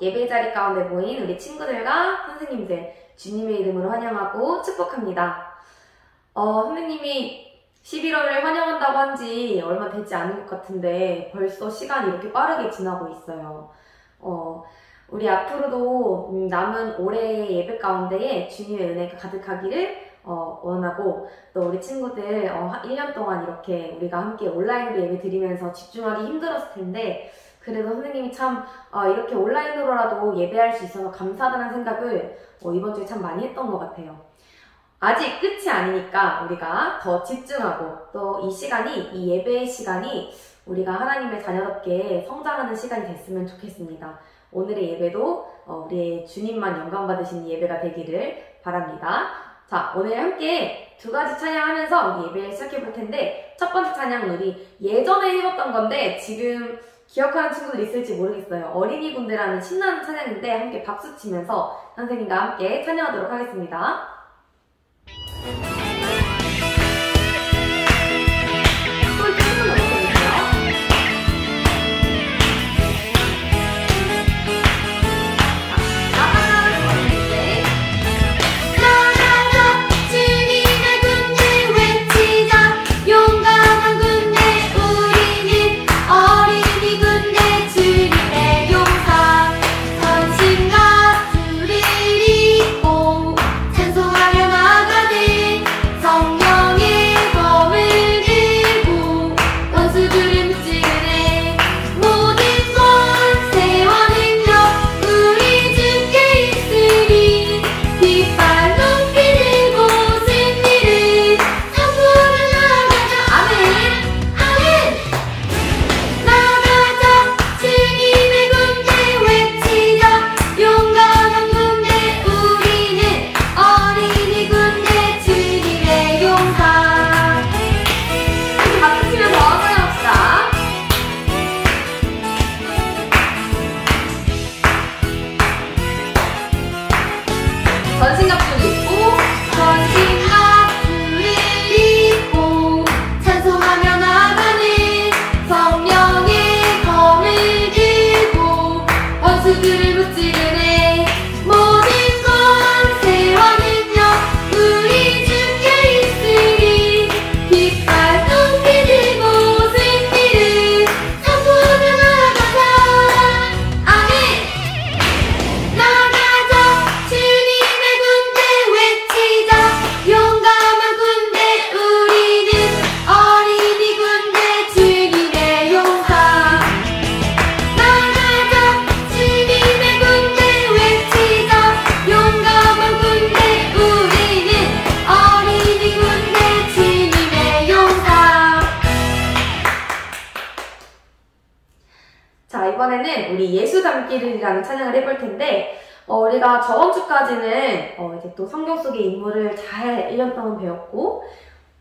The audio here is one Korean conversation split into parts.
예배 자리 가운데 모인 우리 친구들과 선생님들 주님의 이름으로 환영하고 축복합니다. 선생님이 11월을 환영한다고 한 지 얼마 되지 않은 것 같은데 벌써 시간이 이렇게 빠르게 지나고 있어요. 우리 앞으로도 남은 올해의 예배 가운데에 주님의 은혜가 가득하기를 원하고, 또 우리 친구들 1년 동안 이렇게 우리가 함께 온라인으로 예배 드리면서 집중하기 힘들었을 텐데, 그래도 선생님이 참 이렇게 온라인으로라도 예배할 수 있어서 감사하다는 생각을 이번 주에 참 많이 했던 것 같아요. 아직 끝이 아니니까 우리가 더 집중하고, 또 이 시간이, 이 예배의 시간이 우리가 하나님의 자녀답게 성장하는 시간이 됐으면 좋겠습니다. 오늘의 예배도 우리 주님만 영광 받으시는 예배가 되기를 바랍니다. 자, 오늘 함께 두 가지 찬양하면서 우리 예배를 시작해 볼 텐데, 첫 번째 찬양은 우리 예전에 해봤던 건데 지금 기억하는 친구들 있을지 모르겠어요. 어린이 군대라는 신나는 찬양인데 함께 박수 치면서 선생님과 함께 찬양하도록 하겠습니다. 이번에는 우리 예수 닮기를이라는 찬양을 해볼 텐데, 우리가 저번 주까지는 이제 또 성경 속의 인물을 잘 1년 동안 배웠고,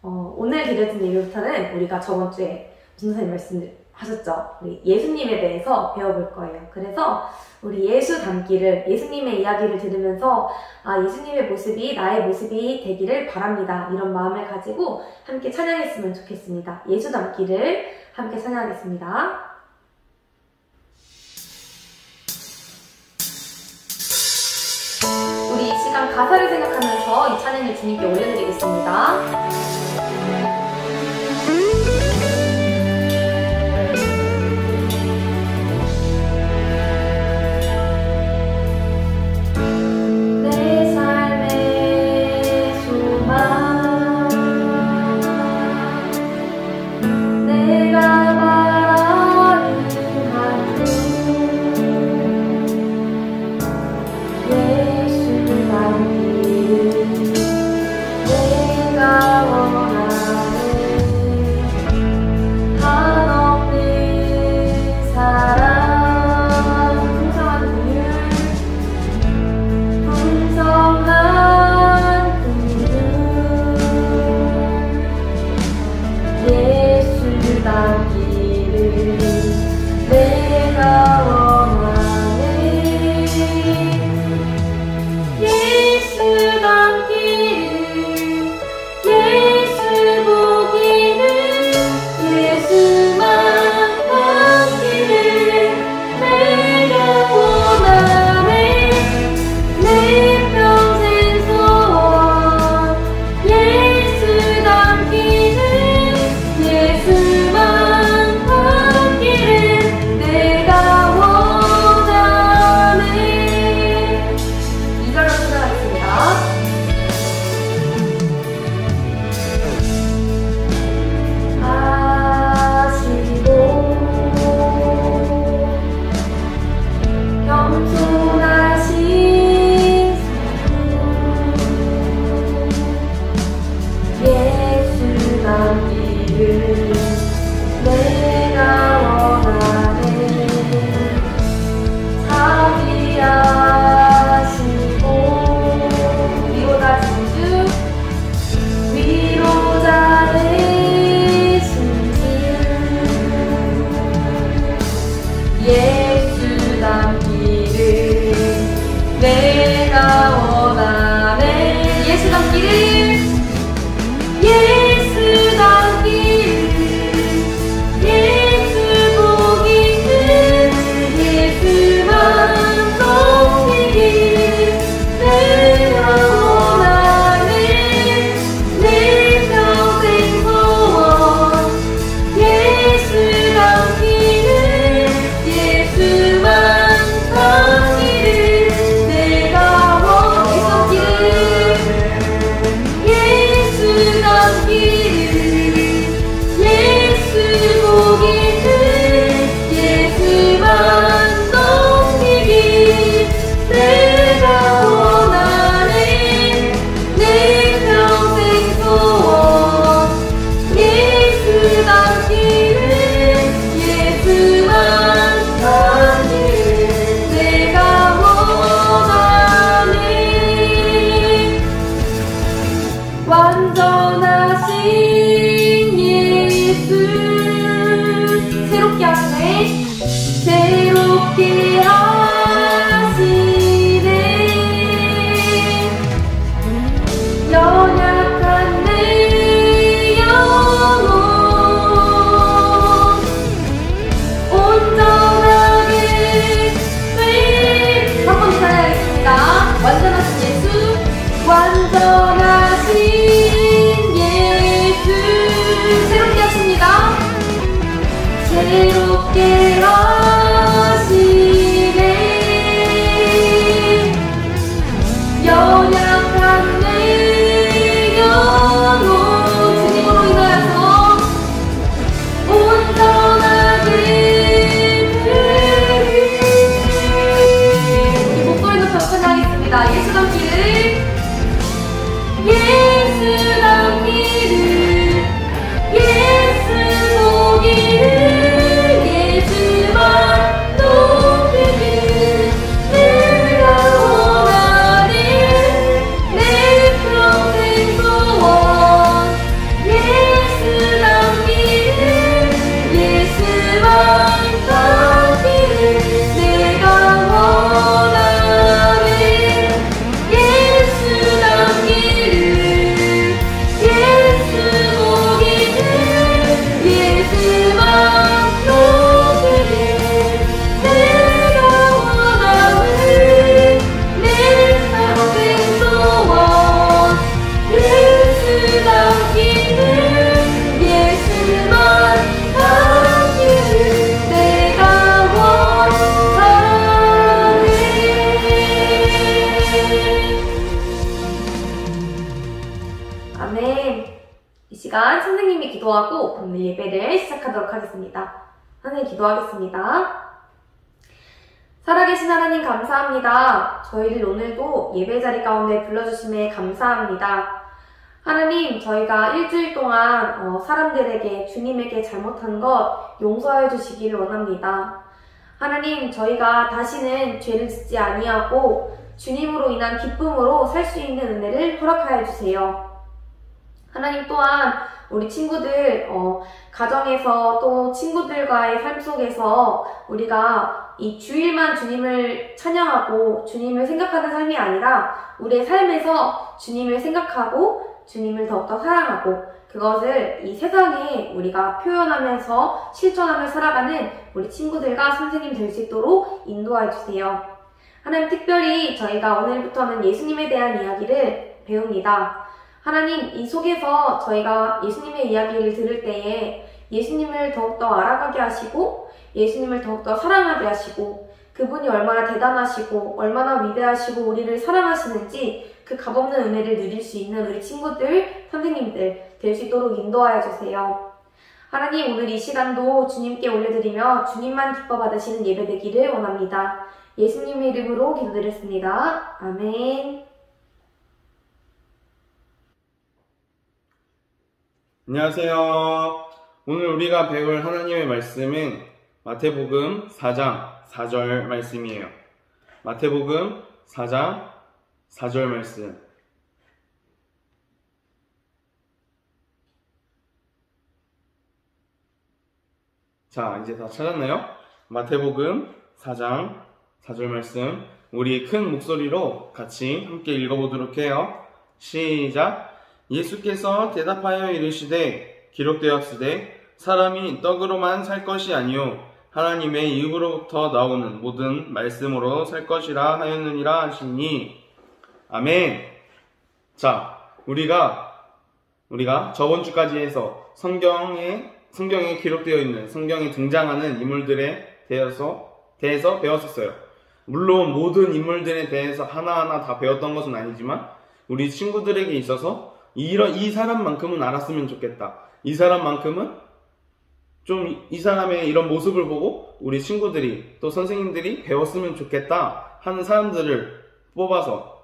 오늘 드려진 예배부터는 우리가 저번 주에 무슨 선생님 말씀하셨죠? 우리 예수님에 대해서 배워볼 거예요. 그래서 우리 예수 닮기를, 예수님의 이야기를 들으면서 예수님의 모습이 나의 모습이 되기를 바랍니다. 이런 마음을 가지고 함께 찬양했으면 좋겠습니다. 예수 닮기를 함께 찬양하겠습니다. 우리 이 시간 가사를 생각하면서 이 찬양을 주님께 올려드리겠습니다. 내가 남기를 내가 원하네. 자비하시고 위로자 진주 위로자 되신 주 예수 닮기를 내가 원하네. 예수 닮기를 예수 닮기를 예수 보기를 예수만 섬기길 내가 원하네. 내 평생 소원 예수 닮기를 예수만 섬기를 내가 원하기를 예수 닮기를 예수 보기를 예수만 섬기길 내가 원하네. 내 평생 소원 예수 닮기를 예수만 섬기를 내가 원하네. 완전하신 예수 새롭게 하시네. 새롭게 하시네. 연약한 내 영혼 온전하게 한번 찬양하겠습니다. 완전하신 예수 완전하신 예수 새롭게 하십니다. 새롭게 하시네. 연약한 내 영혼 주님으로 인하여서 온전하게 이 목소리도 변천하겠습니다. 예수 닮기를 예수 닮기를 예수 보기를 예수만 높이길 내가 원하네. 내 평생 소원 예수 닮기를 예수만 닮기를 내가 원하네. 예수 닮기를 예수 보기를 예수만 높이길 내가 원하네. 내 평생 소원 예수 닮기를 예수만 닮기를 내가 원하네. 아멘. 이 시간 선생님이 기도하고 오늘 예배를 시작하도록 하겠습니다. 선생님 기도하겠습니다. 살아계신 하나님 감사합니다. 저희를 오늘도 예배 자리 가운데 불러주심에 감사합니다. 하나님, 저희가 일주일 동안 사람들에게 주님에게 잘못한 것 용서해 주시기를 원합니다. 하나님, 저희가 다시는 죄를 짓지 아니하고 주님으로 인한 기쁨으로 살 수 있는 은혜를 허락하여 주세요. 하나님 또한 우리 친구들 가정에서 또 친구들과의 삶 속에서 우리가 이 주일만 주님을 찬양하고 주님을 생각하는 삶이 아니라 우리의 삶에서 주님을 생각하고 주님을 더욱더 사랑하고 그것을 이 세상에 우리가 표현하면서 실천하며 살아가는 우리 친구들과 선생님 될 수 있도록 인도해 주세요. 하나님, 특별히 저희가 오늘부터는 예수님에 대한 이야기를 배웁니다. 하나님, 이 속에서 저희가 예수님의 이야기를 들을 때에 예수님을 더욱더 알아가게 하시고 예수님을 더욱더 사랑하게 하시고 그분이 얼마나 대단하시고 얼마나 위대하시고 우리를 사랑하시는지 그 값없는 은혜를 누릴 수 있는 우리 친구들, 선생님들 될 수 있도록 인도하여 주세요. 하나님, 오늘 이 시간도 주님께 올려드리며 주님만 기뻐 받으시는 예배 되기를 원합니다. 예수님의 이름으로 기도드렸습니다. 아멘. 안녕하세요. 오늘 우리가 배울 하나님의 말씀은 마태복음 4장 4절 말씀이에요. 마태복음 4장 4절 말씀. 자, 이제 다 찾았나요? 마태복음 4장 4절 말씀. 우리 큰 목소리로 같이 함께 읽어보도록 해요. 시작. 예수께서 대답하여 이르시되 기록되었으되 사람이 떡으로만 살 것이 아니요 하나님의 입으로부터 나오는 모든 말씀으로 살 것이라 하였느니라 하시니. 아멘. 자, 우리가 저번 주까지 해서 성경에 기록되어 있는, 성경에 등장하는 인물들에 대해서 배웠었어요. 물론 모든 인물들에 대해서 하나하나 다 배웠던 것은 아니지만 우리 친구들에게 있어서 이 사람만큼은 알았으면 좋겠다. 이 사람만큼은 좀 이 사람의 이런 모습을 보고 우리 친구들이 또 선생님들이 배웠으면 좋겠다 하는 사람들을 뽑아서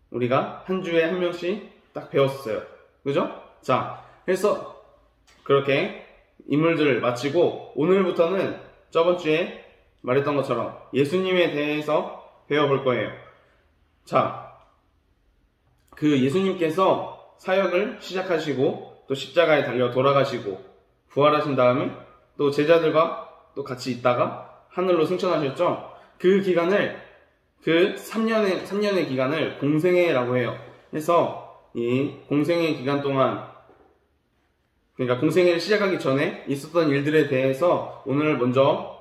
우리가 한 주에 한 명씩 딱 배웠어요. 그죠? 자, 그래서 그렇게 인물들을 마치고 오늘부터는 저번 주에 말했던 것처럼 예수님에 대해서 배워볼 거예요. 자, 그 예수님께서 사역을 시작하시고 또 십자가에 달려 돌아가시고 부활하신 다음에 또 제자들과 또 같이 있다가 하늘로 승천하셨죠. 그 기간을, 그 3년의 기간을 공생애라고 해요. 그래서 이 공생애 기간 동안, 그러니까 공생애를 시작하기 전에 있었던 일들에 대해서 오늘 먼저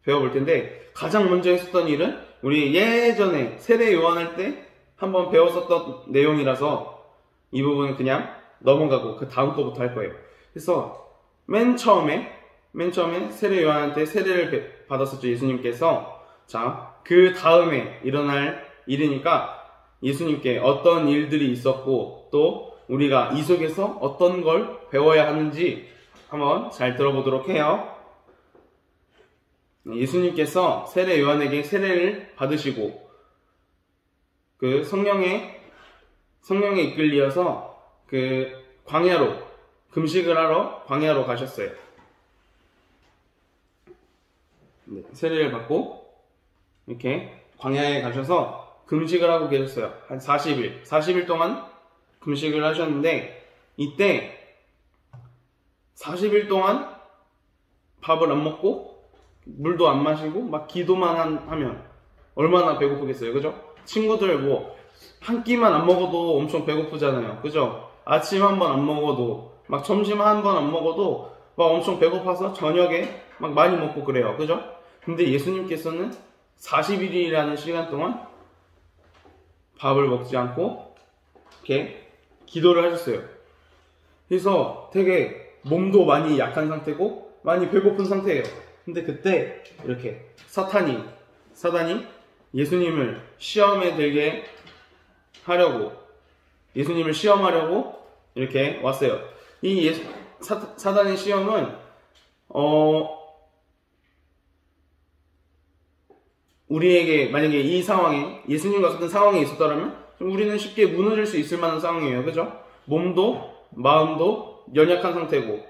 배워볼 텐데, 가장 먼저 했었던 일은 우리 예전에 세례 요한할 때 한번 배웠었던 내용이라서 이 부분은 그냥 넘어가고 그 다음 거부터 할 거예요. 그래서 맨 처음에 세례 요한한테 세례를 받았었죠, 예수님께서. 자, 그 다음에 일어날 일이니까 예수님께 어떤 일들이 있었고 또 우리가 이 속에서 어떤 걸 배워야 하는지 한번 잘 들어보도록 해요. 예수님께서 세례 요한에게 세례를 받으시고 그 성령에 이끌려서 그 광야로 금식을 하러 광야로 가셨어요. 네, 세례를 받고 이렇게 광야에 가셔서 금식을 하고 계셨어요. 한 40일 동안 금식을 하셨는데, 이때 40일 동안 밥을 안 먹고 물도 안 마시고 막 기도만 하면 얼마나 배고프겠어요, 그죠? 친구들 뭐 한 끼만 안 먹어도 엄청 배고프잖아요, 그죠? 아침 한 번 안 먹어도, 막 점심 한 번 안 먹어도 막 엄청 배고파서 저녁에 막 많이 먹고 그래요, 그죠? 근데 예수님께서는 40일이라는 시간 동안 밥을 먹지 않고 이렇게 기도를 하셨어요. 그래서 되게 몸도 많이 약한 상태고 많이 배고픈 상태예요. 근데 그때 이렇게 사단이 예수님을 시험에 들게 하려고, 예수님을 시험하려고 이렇게 왔어요. 이 사단의 시험은 우리에게 만약에 이 상황에, 예수님과 같은 상황에 있었다면 우리는 쉽게 무너질 수 있을 만한 상황이에요, 그죠? 몸도 마음도 연약한 상태고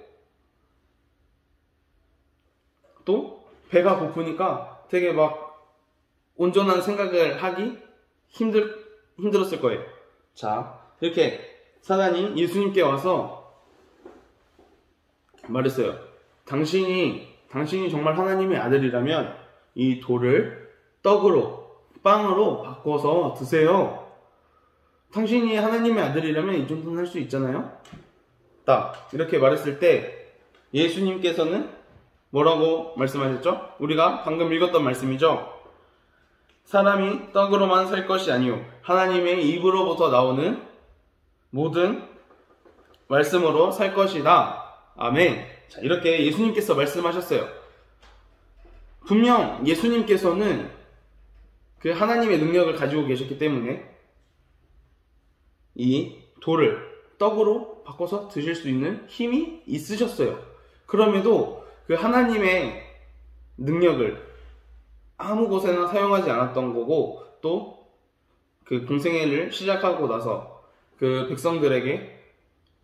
또 배가 고프니까 되게 막 온전한 생각을 하기 힘들었을 거예요. 자, 이렇게 사단이 예수님께 와서 말했어요. 당신이 정말 하나님의 아들이라면 이 돌을 빵으로 바꿔서 드세요. 당신이 하나님의 아들이라면 이 정도는 할 수 있잖아요. 딱 이렇게 말했을 때 예수님께서는 뭐라고 말씀하셨죠? 우리가 방금 읽었던 말씀이죠. 사람이 떡으로만 살 것이 아니요 하나님의 입으로부터 나오는 모든 말씀으로 살 것이다. 아멘. 자, 이렇게 예수님께서 말씀하셨어요. 분명 예수님께서는 그 하나님의 능력을 가지고 계셨기 때문에 이 돌을 떡으로 바꿔서 드실 수 있는 힘이 있으셨어요. 그럼에도 그 하나님의 능력을 아무 곳에나 사용하지 않았던 거고, 또 그 공생애를 시작하고 나서 그 백성들에게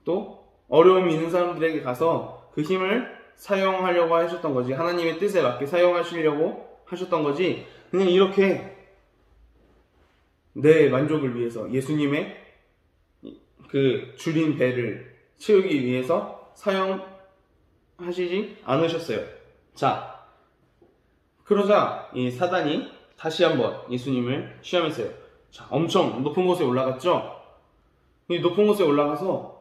또 어려움이 있는 사람들에게 가서 그 힘을 사용하려고 하셨던 거지. 하나님의 뜻에 맞게 사용하시려고 하셨던 거지. 그냥 이렇게 내 만족을 위해서 예수님의 그 줄인 배를 채우기 위해서 사용하시지 않으셨어요. 자, 그러자 이 사단이 다시 한번 예수님을 시험했어요. 자, 엄청 높은 곳에 올라갔죠? 이 높은 곳에 올라가서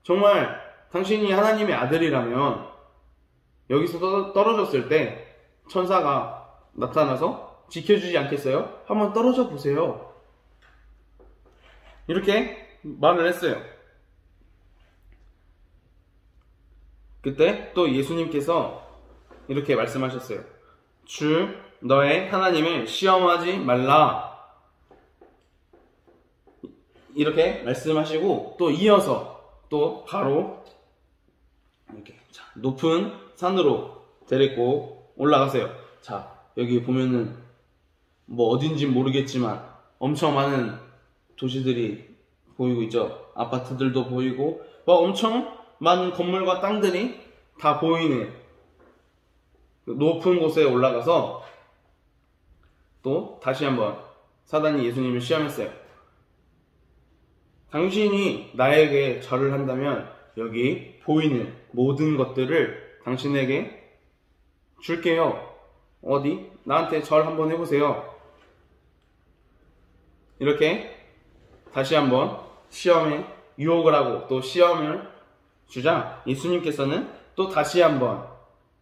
정말 당신이 하나님의 아들이라면 여기서 떨어졌을 때 천사가 나타나서 지켜주지 않겠어요? 한번 떨어져 보세요. 이렇게 말을 했어요. 그때 또 예수님께서 이렇게 말씀하셨어요. 주 너의 하나님을 시험하지 말라. 이렇게 말씀하시고 또 이어서 또 바로 이렇게 높은 산으로 데리고 올라가세요. 자, 여기 보면은 뭐 어딘지 모르겠지만 엄청 많은 도시들이 보이고 있죠. 아파트들도 보이고 뭐 엄청 많은 건물과 땅들이 다 보이는 높은 곳에 올라가서 또 다시 한번 사단이 예수님을 시험했어요. 당신이 나에게 절을 한다면 여기 보이는 모든 것들을 당신에게 줄게요. 어디? 나한테 절 한번 해보세요. 이렇게 다시 한번 시험에 유혹을 하고 또 시험을 주자 예수님께서는 또 다시 한번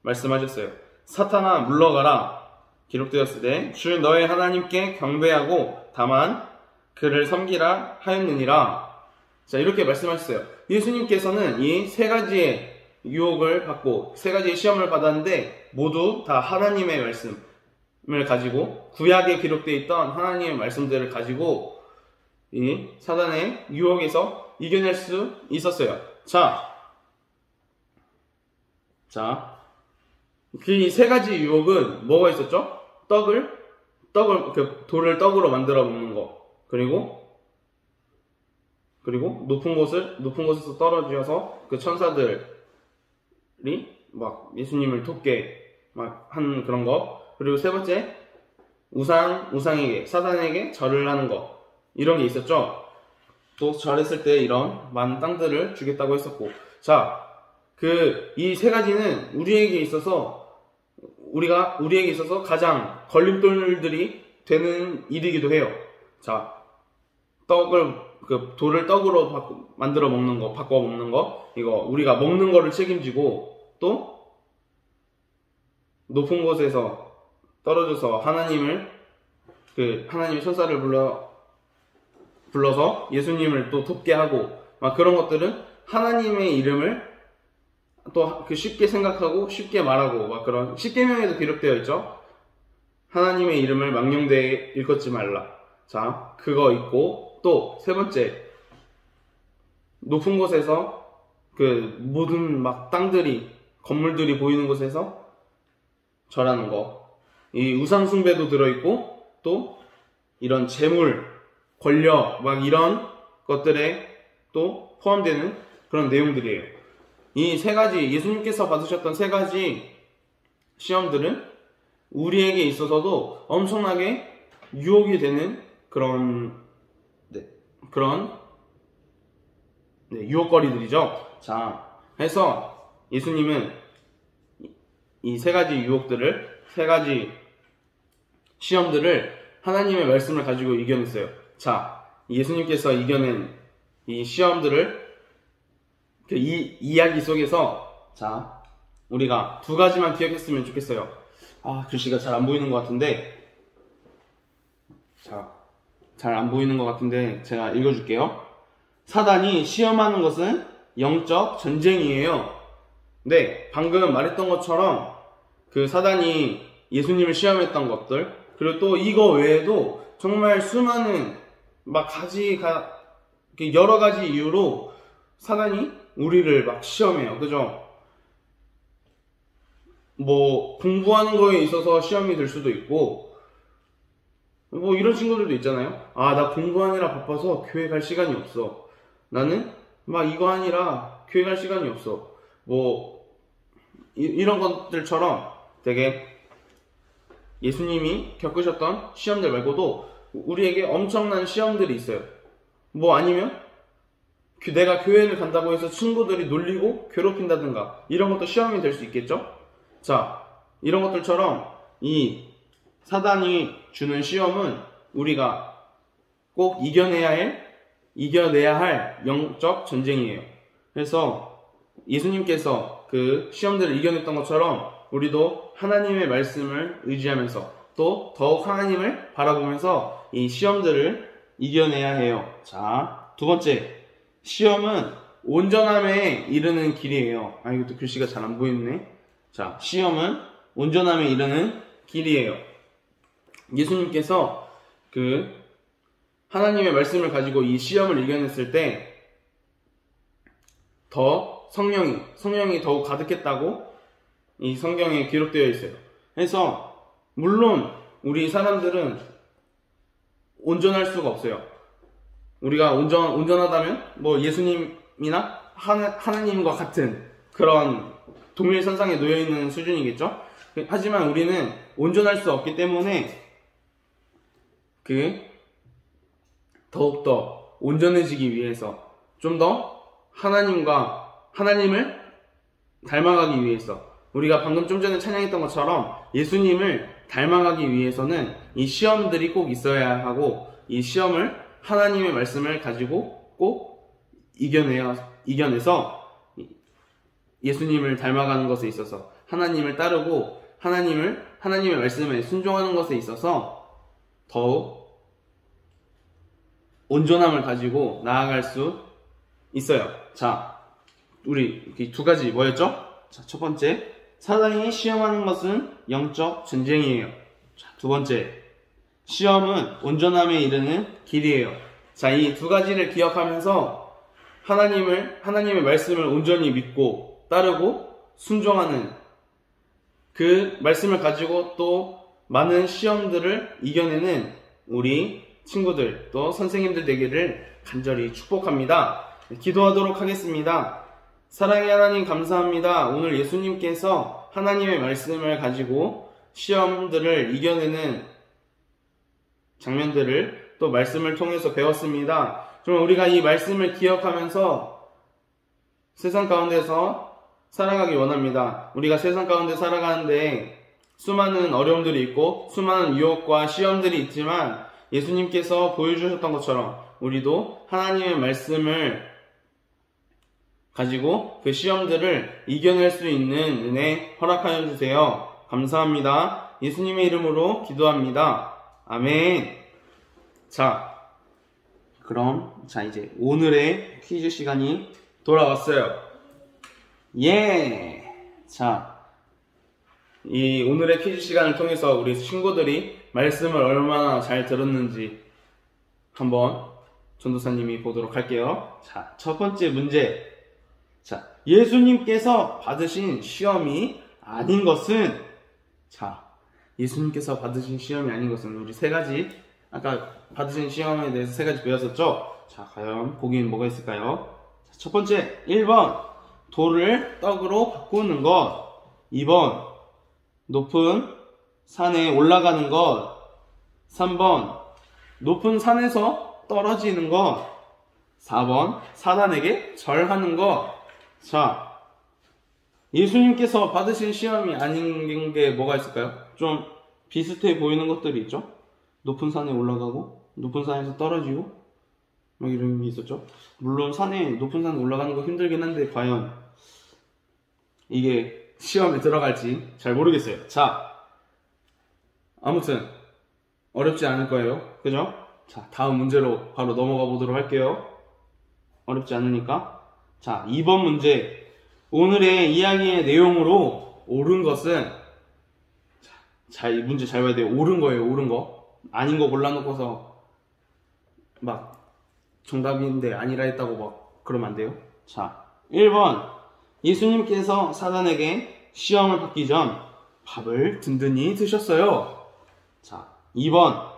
말씀하셨어요. 사탄아 물러가라. 기록되었으되 주 너의 하나님께 경배하고 다만 그를 섬기라 하였느니라. 자, 이렇게 말씀하셨어요. 예수님께서는 이 세 가지의 유혹을 받고 세 가지의 시험을 받았는데 모두 다 하나님의 말씀을 가지고 구약에 기록되어 있던 하나님의 말씀들을 가지고 이 사단의 유혹에서 이겨낼 수 있었어요. 자, 그 세 가지 유혹은 뭐가 있었죠? 돌을 떡으로 만들어 먹는 거. 그리고 높은 곳에서 떨어져서 그 천사들이 막 예수님을 돕게 막 한 그런 거. 그리고 세 번째, 우상에게, 사단에게 절을 하는 거. 이런 게 있었죠? 또 절했을 때 이런 많은 땅들을 주겠다고 했었고. 자, 이 세 가지는 우리에게 있어서 가장 걸림돌들이 되는 일이기도 해요. 자, 돌을 떡으로 만들어 먹는 거, 바꿔 먹는 거, 이거 우리가 먹는 거를 책임지고, 또 높은 곳에서 떨어져서 하나님의 천사를 불러서 예수님을 또 돕게 하고, 막 그런 것들은 하나님의 이름을 또 쉽게 생각하고 쉽게 말하고 막 그런 십계명에도 기록되어 있죠. 하나님의 이름을 망령되이 일컫지 말라. 자, 그거 있고 또 세 번째, 높은 곳에서 그 모든 막 땅들이 건물들이 보이는 곳에서 절하는 거. 이 우상 숭배도 들어있고 또 이런 재물, 권력 막 이런 것들에 또 포함되는 그런 내용들이에요. 이 세 가지, 예수님께서 받으셨던 세 가지 시험들은 우리에게 있어서도 엄청나게 유혹이 되는 그런 유혹거리들이죠. 자, 해서 예수님은 이 세 가지 유혹들을, 세 가지 시험들을 하나님의 말씀을 가지고 이겨냈어요. 자, 예수님께서 이겨낸 이 시험들을 이 이야기 속에서 자, 우리가 두 가지만 기억했으면 좋겠어요. 글씨가 잘 안 보이는 것 같은데, 자, 잘 안 보이는 것 같은데 제가 읽어줄게요. 사단이 시험하는 것은 영적 전쟁이에요. 네, 방금 말했던 것처럼 그 사단이 예수님을 시험했던 것들, 그리고 또 이거 외에도 정말 수많은 여러 가지 이유로 사단이 우리를 막 시험해요. 그죠? 뭐 공부하는 거에 있어서 시험이 될 수도 있고, 뭐 이런 친구들도 있잖아요. 나 공부하느라 바빠서 교회 갈 시간이 없어. 나는 막 이거 하느라 교회 갈 시간이 없어. 뭐 이런 것들처럼 되게 예수님이 겪으셨던 시험들 말고도 우리에게 엄청난 시험들이 있어요. 뭐 아니면 내가 교회를 간다고 해서 친구들이 놀리고 괴롭힌다든가 이런 것도 시험이 될 수 있겠죠? 자, 이런 것들처럼 이 사단이 주는 시험은 우리가 꼭 이겨내야 할 영적 전쟁이에요. 그래서 예수님께서 그 시험들을 이겨냈던 것처럼 우리도 하나님의 말씀을 의지하면서 또 더욱 하나님을 바라보면서 이 시험들을 이겨내야 해요. 자, 두 번째, 시험은 온전함에 이르는 길이에요. 아, 이것도 글씨가 잘 안 보이네. 자, 시험은 온전함에 이르는 길이에요. 예수님께서 그 하나님의 말씀을 가지고 이 시험을 이겨냈을 때 더 성령이 더욱 가득했다고 이 성경에 기록되어 있어요. 그래서 물론 우리 사람들은 온전할 수가 없어요. 우리가 온전하다면 뭐 예수님이나 하나님과 같은 그런 동일선상에 놓여있는 수준이겠죠. 하지만 우리는 온전할 수 없기 때문에 더욱더 온전해지기 위해서 좀 더 하나님을 닮아가기 위해서 우리가 방금 좀 전에 찬양했던 것처럼 예수님을 닮아가기 위해서는 이 시험들이 꼭 있어야 하고 이 시험을 하나님의 말씀을 가지고 꼭 이겨내서 예수님을 닮아가는 것에 있어서 하나님을 따르고 하나님의 말씀에 순종하는 것에 있어서 더욱 온전함을 가지고 나아갈 수 있어요. 자, 우리 두 가지 뭐였죠? 자, 첫 번째, 사단이 시험하는 것은 영적 전쟁이에요. 자, 두 번째, 시험은 온전함에 이르는 길이에요. 자, 이 두 가지를 기억하면서 하나님의 말씀을 온전히 믿고 따르고 순종하는 그 말씀을 가지고 또 많은 시험들을 이겨내는 우리 친구들 또 선생님들 되기를 간절히 축복합니다. 기도하도록 하겠습니다. 사랑의 하나님 감사합니다. 오늘 예수님께서 하나님의 말씀을 가지고 시험들을 이겨내는 장면들을 또 말씀을 통해서 배웠습니다. 정말 우리가 이 말씀을 기억하면서 세상 가운데서 살아가기 원합니다. 우리가 세상 가운데 살아가는데 수많은 어려움들이 있고 수많은 유혹과 시험들이 있지만 예수님께서 보여주셨던 것처럼 우리도 하나님의 말씀을 가지고 그 시험들을 이겨낼 수 있는 은혜 허락하여 주세요. 감사합니다. 예수님의 이름으로 기도합니다. 아멘. 자, 이제 오늘의 퀴즈 시간이 돌아왔어요. 예! 자, 이 오늘의 퀴즈 시간을 통해서 우리 친구들이 말씀을 얼마나 잘 들었는지 한번 전도사님이 보도록 할게요. 자, 첫 번째 문제. 자, 예수님께서 받으신 시험이 아닌 것은, 자, 예수님께서 받으신 시험이 아닌 것은 우리 세 가지, 아까 받으신 시험에 대해서 세 가지 배웠었죠? 자, 과연 보기엔 뭐가 있을까요? 자, 첫 번째, 1번, 돌을 떡으로 바꾸는 것. 2번, 높은 산에 올라가는 것. 3번, 높은 산에서 떨어지는 것. 4번, 사단에게 절하는 것. 자, 예수님께서 받으신 시험이 아닌 게 뭐가 있을까요? 좀 비슷해 보이는 것들이 있죠? 높은 산에 올라가고, 높은 산에서 떨어지고, 막 이런 게 있었죠? 물론 높은 산에 올라가는 거 힘들긴 한데, 과연 이게 시험에 들어갈지 잘 모르겠어요. 자, 아무튼 어렵지 않을 거예요. 그죠? 자, 다음 문제로 바로 넘어가 보도록 할게요. 어렵지 않으니까. 자, 2번 문제. 오늘의 이야기의 내용으로 옳은 것은, 자, 이 문제 잘 봐야 돼요. 옳은 거예요, 옳은 거. 아닌 거 골라놓고서 막 정답인데 아니라 했다고 막 그러면 안 돼요. 자, 1번. 예수님께서 사단에게 시험을 받기 전 밥을 든든히 드셨어요. 자, 2번.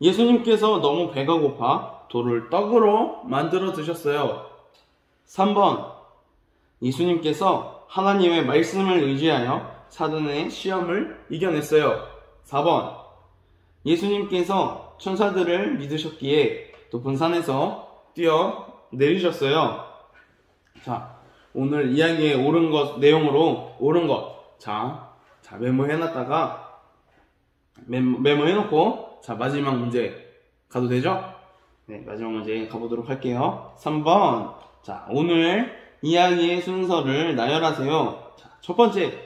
예수님께서 너무 배가 고파 돌을 떡으로 만들어 드셨어요. 3번. 예수님께서 하나님의 말씀을 의지하여 사단의 시험을 이겨냈어요. 4번. 예수님께서 천사들을 믿으셨기에 높은 산에서 뛰어내리셨어요. 자, 오늘 이야기의 옳은 것, 내용으로 옳은 것. 자, 메모해놨다가, 메모해놓고, 자, 마지막 문제 가도 되죠? 네, 마지막 문제 가보도록 할게요. 3번. 자, 오늘 이야기의 순서를 나열하세요. 자, 첫 번째.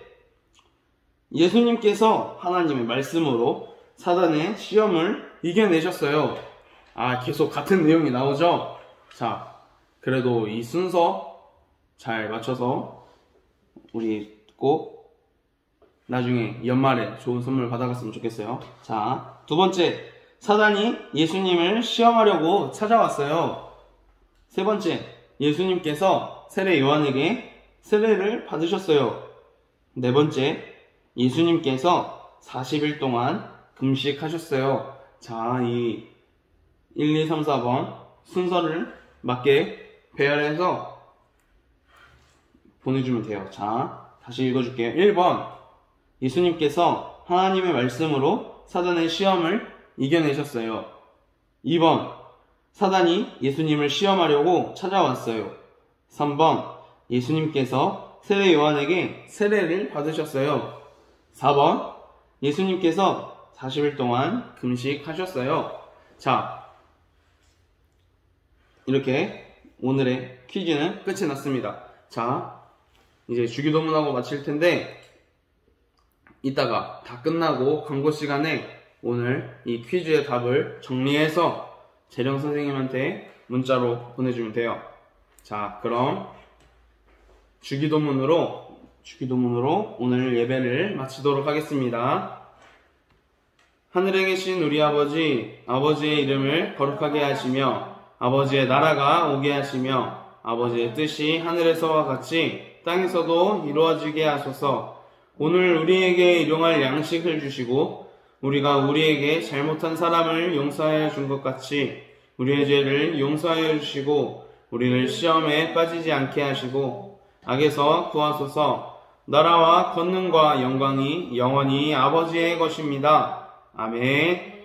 예수님께서 하나님의 말씀으로 사단의 시험을 이겨내셨어요. 계속 같은 내용이 나오죠? 자, 그래도 이 순서 잘 맞춰서 우리 꼭 나중에 연말에 좋은 선물 받아갔으면 좋겠어요. 자, 두 번째. 사단이 예수님을 시험하려고 찾아왔어요. 세 번째. 예수님께서 세례 요한에게 세례를 받으셨어요. 네 번째. 예수님께서 40일 동안 금식하셨어요. 자, 이 1, 2, 3, 4번 순서를 맞게 배열해서 보내주면 돼요. 자, 다시 읽어줄게요. 1번. 예수님께서 하나님의 말씀으로 사단의 시험을 이겨내셨어요. 2번. 사단이 예수님을 시험하려고 찾아왔어요. 3번. 예수님께서 세례 요한에게 세례를 받으셨어요. 4번. 예수님께서 40일 동안 금식하셨어요. 자, 이렇게 오늘의 퀴즈는 끝이 났습니다. 자, 이제 주기도문하고 마칠 텐데 이따가 다 끝나고 광고 시간에 오늘 이 퀴즈의 답을 정리해서 재령 선생님한테 문자로 보내주면 돼요. 자, 그럼 주기도문으로 오늘 예배를 마치도록 하겠습니다. 하늘에 계신 우리 아버지, 아버지의 이름을 거룩하게 하시며 아버지의 나라가 오게 하시며 아버지의 뜻이 하늘에서와 같이 땅에서도 이루어지게 하소서. 오늘 우리에게 일용할 양식을 주시고 우리가 우리에게 잘못한 사람을 용서하여 준 것 같이 우리의 죄를 용서하여 주시고 우리를 시험에 빠지지 않게 하시고 악에서 구하소서. 나라와 권능과 영광이 영원히 아버지의 것입니다. 아멘.